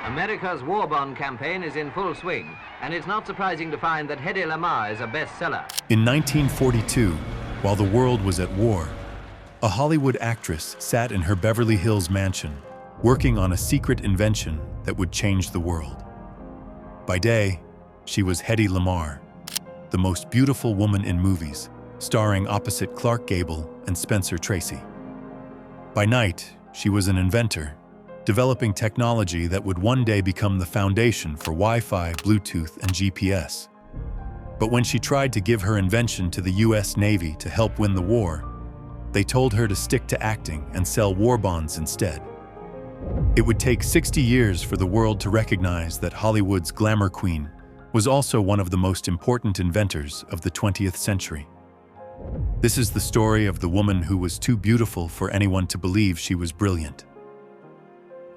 America's war bond campaign is in full swing, and it's not surprising to find that Hedy Lamarr is a bestseller. In 1942, while the world was at war, a Hollywood actress sat in her Beverly Hills mansion, working on a secret invention that would change the world. By day, she was Hedy Lamarr, the most beautiful woman in movies, starring opposite Clark Gable and Spencer Tracy. By night, she was an inventor, developing technology that would one day become the foundation for Wi-Fi, Bluetooth, and GPS. But when she tried to give her invention to the US Navy to help win the war, they told her to stick to acting and sell war bonds instead. It would take 60 years for the world to recognize that Hollywood's glamour queen was also one of the most important inventors of the 20th century. This is the story of the woman who was too beautiful for anyone to believe she was brilliant.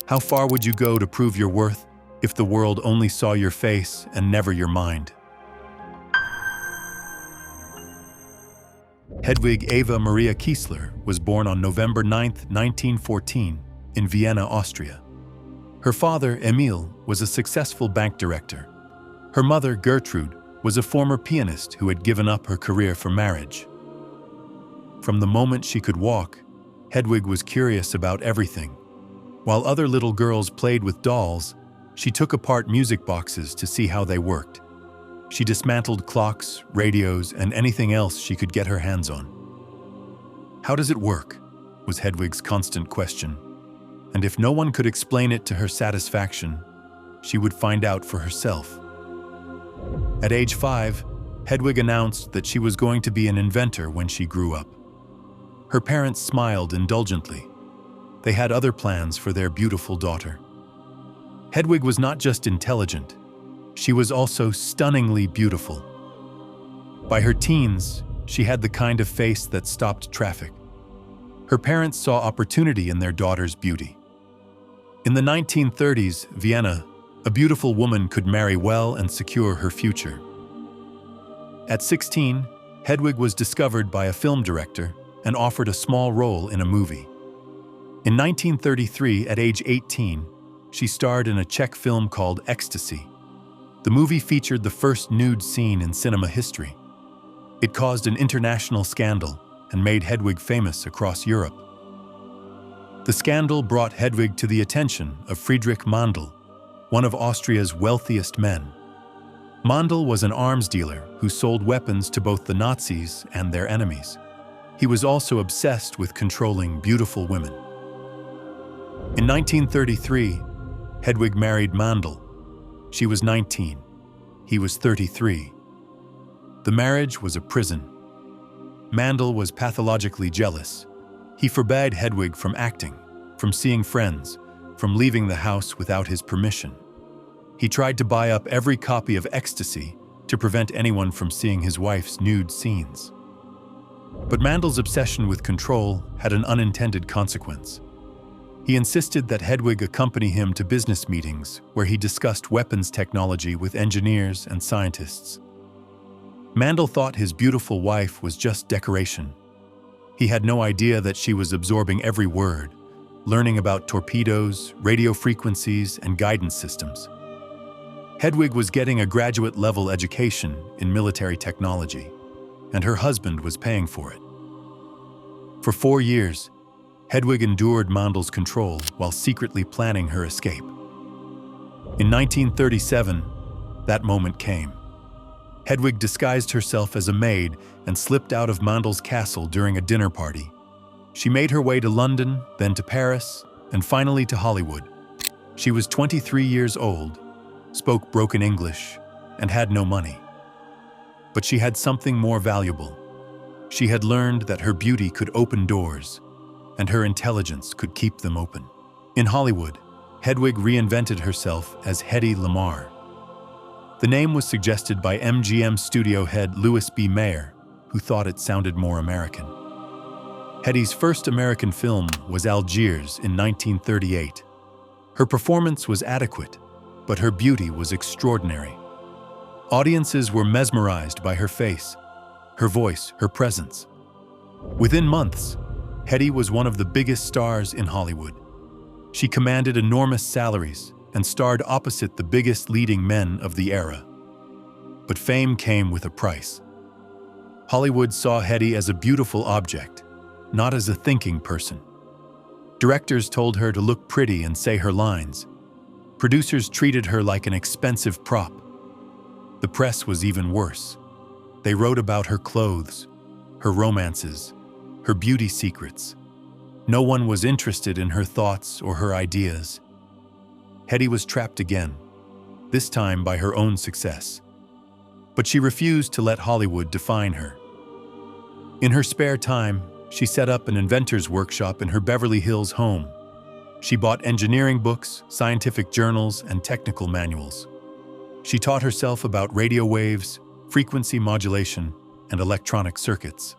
How far would you go to prove your worth if the world only saw your face and never your mind? Hedwig Eva Maria Kiesler was born on November 9, 1914, in Vienna, Austria. Her father, Emil, was a successful bank director. Her mother, Gertrude, was a former pianist who had given up her career for marriage. From the moment she could walk, Hedwig was curious about everything. While other little girls played with dolls, she took apart music boxes to see how they worked. She dismantled clocks, radios, and anything else she could get her hands on. "How does it work?" was Hedwig's constant question. And if no one could explain it to her satisfaction, she would find out for herself. At age 5, Hedwig announced that she was going to be an inventor when she grew up. Her parents smiled indulgently. They had other plans for their beautiful daughter. Hedwig was not just intelligent, she was also stunningly beautiful. By her teens, she had the kind of face that stopped traffic. Her parents saw opportunity in their daughter's beauty. In the 1930s, Vienna, a beautiful woman could marry well and secure her future. At 16, Hedwig was discovered by a film director and offered a small role in a movie. In 1933, at age 18, she starred in a Czech film called Ecstasy. The movie featured the first nude scene in cinema history. It caused an international scandal and made Hedwig famous across Europe. The scandal brought Hedwig to the attention of Friedrich Mandl, one of Austria's wealthiest men. Mandl was an arms dealer who sold weapons to both the Nazis and their enemies. He was also obsessed with controlling beautiful women. In 1933, Hedwig married Mandl. She was 19. He was 33. The marriage was a prison. Mandl was pathologically jealous. He forbade Hedwig from acting, from seeing friends, from leaving the house without his permission. He tried to buy up every copy of Ecstasy to prevent anyone from seeing his wife's nude scenes. But Mandl's obsession with control had an unintended consequence. He insisted that Hedwig accompany him to business meetings where he discussed weapons technology with engineers and scientists. Mandl thought his beautiful wife was just decoration. He had no idea that she was absorbing every word, learning about torpedoes, radio frequencies, and guidance systems. Hedwig was getting a graduate-level education in military technology, and her husband was paying for it. For 4 years, Hedwig endured Mandl's control while secretly planning her escape. In 1937, that moment came. Hedwig disguised herself as a maid and slipped out of Mandl's castle during a dinner party. She made her way to London, then to Paris, and finally to Hollywood. She was 23 years old, spoke broken English, and had no money. But she had something more valuable. She had learned that her beauty could open doors, and her intelligence could keep them open. In Hollywood, Hedwig reinvented herself as Hedy Lamarr. The name was suggested by MGM studio head Louis B. Mayer, who thought it sounded more American. Hedy's first American film was Algiers in 1938. Her performance was adequate, but her beauty was extraordinary. Audiences were mesmerized by her face, her voice, her presence. Within months, Hedy was one of the biggest stars in Hollywood. She commanded enormous salaries, and starred opposite the biggest leading men of the era. But fame came with a price. Hollywood saw Hedy as a beautiful object, not as a thinking person. Directors told her to look pretty and say her lines. Producers treated her like an expensive prop. The press was even worse. They wrote about her clothes, her romances, her beauty secrets. No one was interested in her thoughts or her ideas. Hedy was trapped again, this time by her own success. But she refused to let Hollywood define her. In her spare time, she set up an inventor's workshop in her Beverly Hills home. She bought engineering books, scientific journals, and technical manuals. She taught herself about radio waves, frequency modulation, and electronic circuits.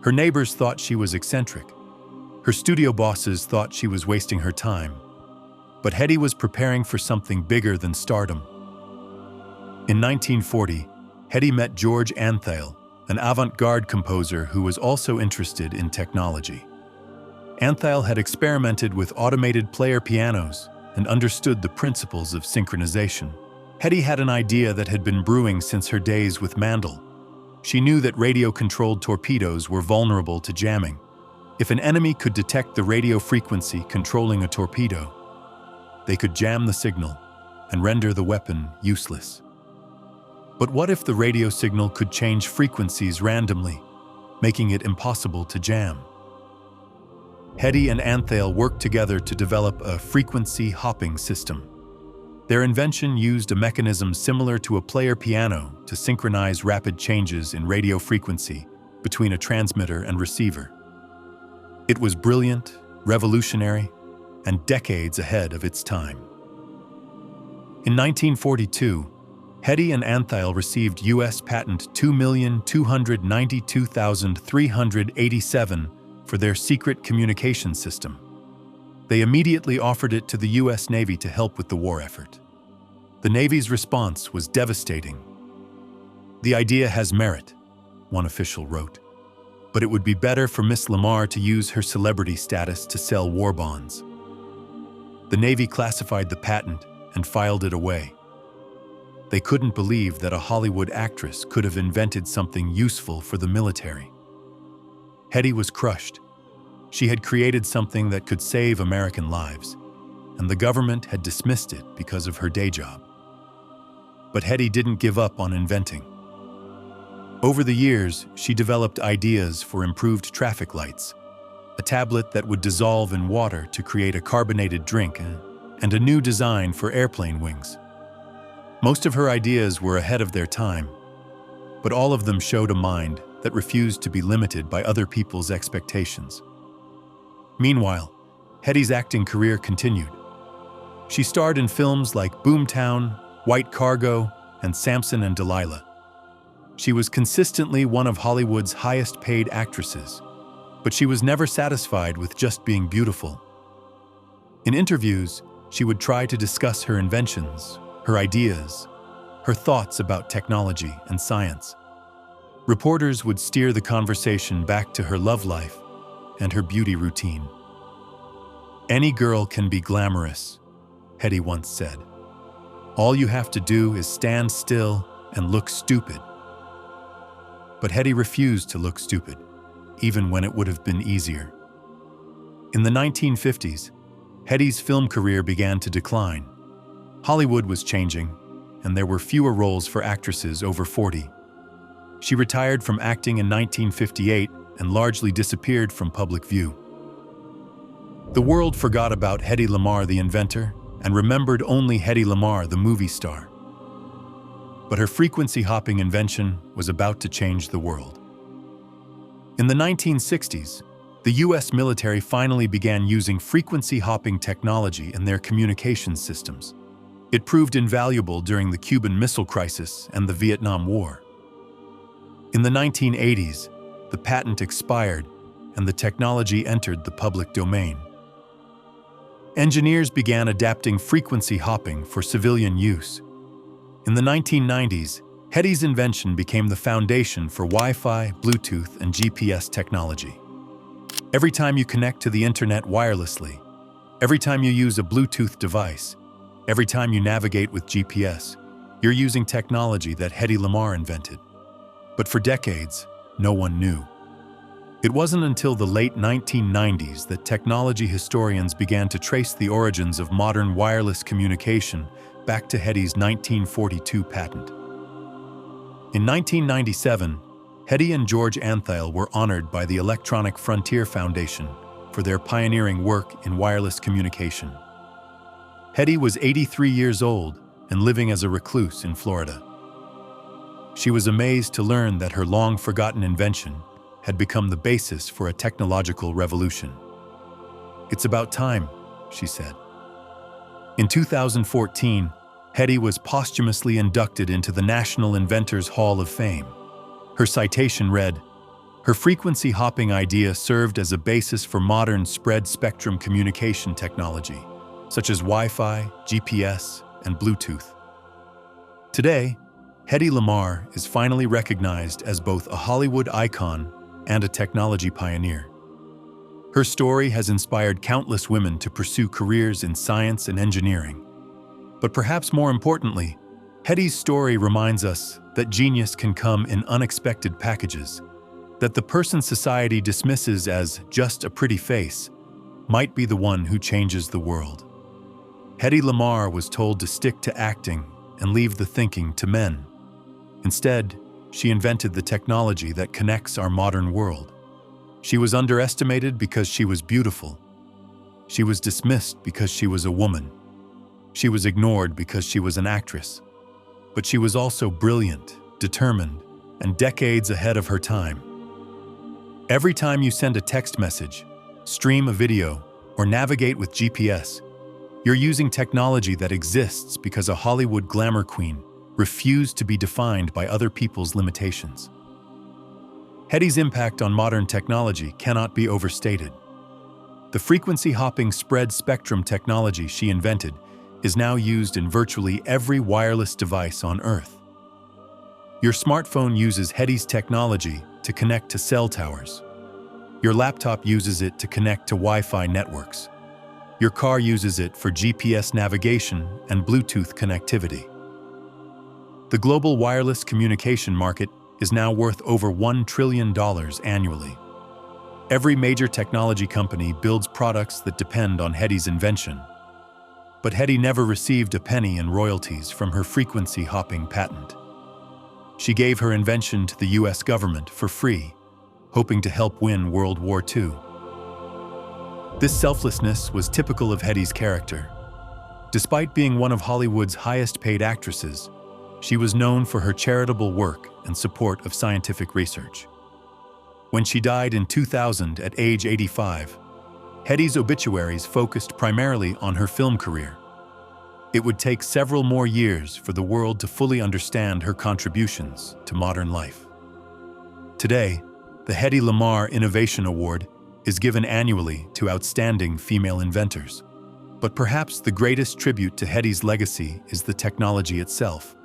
Her neighbors thought she was eccentric. Her studio bosses thought she was wasting her time. But Hedy was preparing for something bigger than stardom. In 1940, Hedy met George Antheil, an avant-garde composer who was also interested in technology. Antheil had experimented with automated player pianos and understood the principles of synchronization. Hedy had an idea that had been brewing since her days with Mandel. She knew that radio-controlled torpedoes were vulnerable to jamming. If an enemy could detect the radio frequency controlling a torpedo, they could jam the signal and render the weapon useless. But what if the radio signal could change frequencies randomly, making it impossible to jam? Hedy and Antheil worked together to develop a frequency hopping system. Their invention used a mechanism similar to a player piano to synchronize rapid changes in radio frequency between a transmitter and receiver. It was brilliant, revolutionary, and decades ahead of its time. In 1942, Hedy and Antheil received U.S. patent 2,292,387 for their secret communication system. They immediately offered it to the U.S. Navy to help with the war effort. The Navy's response was devastating. "The idea has merit," one official wrote, "but it would be better for Miss Lamarr to use her celebrity status to sell war bonds." The Navy classified the patent and filed it away. They couldn't believe that a Hollywood actress could have invented something useful for the military. Hedy was crushed. She had created something that could save American lives, and the government had dismissed it because of her day job. But Hedy didn't give up on inventing. Over the years, she developed ideas for improved traffic lights, a tablet that would dissolve in water to create a carbonated drink, and a new design for airplane wings. Most of her ideas were ahead of their time, but all of them showed a mind that refused to be limited by other people's expectations. Meanwhile, Hedy's acting career continued. She starred in films like Boomtown, White Cargo, and Samson and Delilah. She was consistently one of Hollywood's highest-paid actresses, but she was never satisfied with just being beautiful. In interviews, she would try to discuss her inventions, her ideas, her thoughts about technology and science. Reporters would steer the conversation back to her love life and her beauty routine. "Any girl can be glamorous," Hedy once said. "All you have to do is stand still and look stupid." But Hedy refused to look stupid, even when it would have been easier. In the 1950s, Hedy's film career began to decline. Hollywood was changing, and there were fewer roles for actresses over 40. She retired from acting in 1958 and largely disappeared from public view. The world forgot about Hedy Lamarr, the inventor, and remembered only Hedy Lamarr, the movie star. But her frequency-hopping invention was about to change the world. In the 1960s, the U.S. military finally began using frequency-hopping technology in their communications systems. It proved invaluable during the Cuban Missile Crisis and the Vietnam War. In the 1980s, the patent expired and the technology entered the public domain. Engineers began adapting frequency hopping for civilian use. In the 1990s, Hedy's invention became the foundation for Wi-Fi, Bluetooth, and GPS technology. Every time you connect to the internet wirelessly, every time you use a Bluetooth device, Every time you navigate with GPS, you're using technology that Hedy Lamarr invented. But for decades, no one knew. It wasn't until the late 1990s that technology historians began to trace the origins of modern wireless communication back to Hedy's 1942 patent. In 1997, Hedy and George Antheil were honored by the Electronic Frontier Foundation for their pioneering work in wireless communication. Hedy was 83 years old and living as a recluse in Florida. She was amazed to learn that her long-forgotten invention had become the basis for a technological revolution. "It's about time," she said. In 2014, Hedy was posthumously inducted into the National Inventors Hall of Fame. Her citation read, "Her frequency-hopping idea served as a basis for modern spread-spectrum communication technology, such as Wi-Fi, GPS, and Bluetooth." Today, Hedy Lamarr is finally recognized as both a Hollywood icon and a technology pioneer. Her story has inspired countless women to pursue careers in science and engineering. But perhaps more importantly, Hedy's story reminds us that genius can come in unexpected packages, that the person society dismisses as just a pretty face might be the one who changes the world. Hedy Lamarr was told to stick to acting and leave the thinking to men. Instead, she invented the technology that connects our modern world. She was underestimated because she was beautiful. She was dismissed because she was a woman. She was ignored because she was an actress. But she was also brilliant, determined, and decades ahead of her time. Every time you send a text message, stream a video, or navigate with GPS, you're using technology that exists because a Hollywood glamour queen refused to be defined by other people's limitations. Hedy's impact on modern technology cannot be overstated. The frequency-hopping spread-spectrum technology she invented is now used in virtually every wireless device on Earth. Your smartphone uses Hedy's technology to connect to cell towers. Your laptop uses it to connect to Wi-Fi networks. Your car uses it for GPS navigation and Bluetooth connectivity. The global wireless communication market is now worth over $1 trillion annually. Every major technology company builds products that depend on Hedy's invention. But Hedy never received a penny in royalties from her frequency-hopping patent. She gave her invention to the US government for free, hoping to help win World War II. This selflessness was typical of Hedy's character. Despite being one of Hollywood's highest-paid actresses, she was known for her charitable work and support of scientific research. When she died in 2000 at age 85, Hedy's obituaries focused primarily on her film career. It would take several more years for the world to fully understand her contributions to modern life. Today, the Hedy Lamarr Innovation Award is given annually to outstanding female inventors. But perhaps the greatest tribute to Hedy's legacy is the technology itself.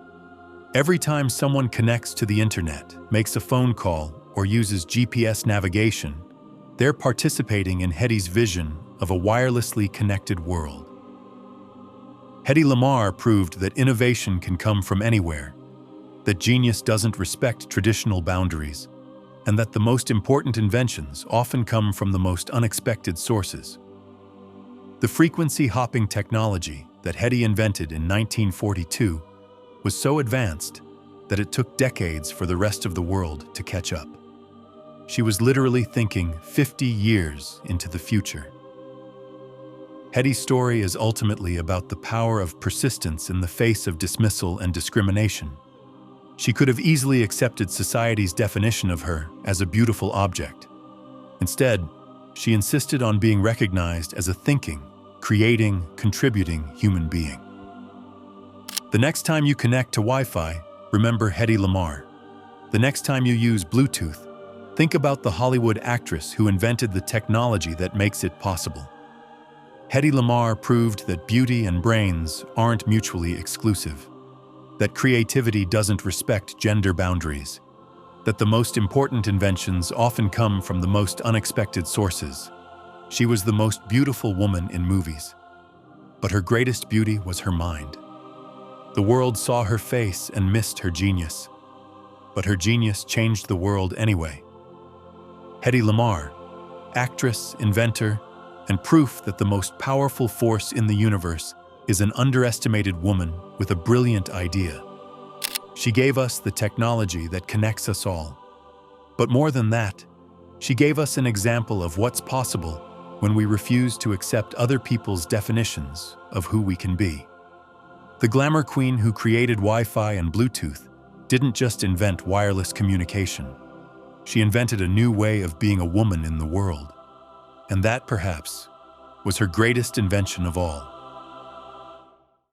Every time someone connects to the internet, makes a phone call, or uses GPS navigation, they're participating in Hedy's vision of a wirelessly connected world. Hedy Lamarr proved that innovation can come from anywhere, that genius doesn't respect traditional boundaries, and that the most important inventions often come from the most unexpected sources. The frequency-hopping technology that Hedy invented in 1942 was so advanced that it took decades for the rest of the world to catch up. She was literally thinking 50 years into the future. Hedy's story is ultimately about the power of persistence in the face of dismissal and discrimination. She could have easily accepted society's definition of her as a beautiful object. Instead, she insisted on being recognized as a thinking, creating, contributing human being. The next time you connect to Wi-Fi, remember Hedy Lamarr. The next time you use Bluetooth, think about the Hollywood actress who invented the technology that makes it possible. Hedy Lamarr proved that beauty and brains aren't mutually exclusive, that creativity doesn't respect gender boundaries, that the most important inventions often come from the most unexpected sources. She was the most beautiful woman in movies. But her greatest beauty was her mind. The world saw her face and missed her genius. But her genius changed the world anyway. Hedy Lamarr, actress, inventor, and proof that the most powerful force in the universe is an underestimated woman with a brilliant idea. She gave us the technology that connects us all. But more than that, she gave us an example of what's possible when we refuse to accept other people's definitions of who we can be. The glamour queen who created Wi-Fi and Bluetooth didn't just invent wireless communication. She invented a new way of being a woman in the world. And that, perhaps, was her greatest invention of all.